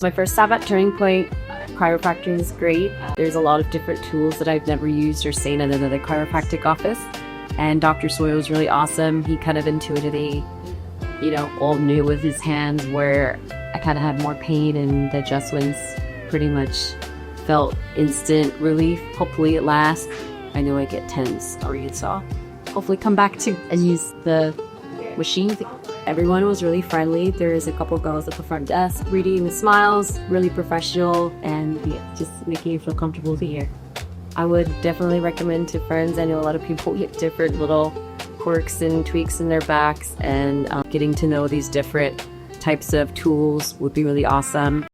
My first stop at Turning Point Chiropractic is great. There's a lot of different tools that I've never used or seen in another chiropractic office. And Dr. Sawyer was really awesome. He kind of intuitively, all knew with his hands where I kind of had more pain, and the adjustments pretty much felt instant relief. Hopefully it lasts. I know I get tense or so hopefully come back to and use the machine. Everyone was really friendly. There is a couple of girls at the front desk reading with smiles, really professional, and just making you feel comfortable to hear. I would definitely recommend to friends. I know a lot of people get different little quirks and tweaks in their backs, and getting to know these different types of tools would be really awesome.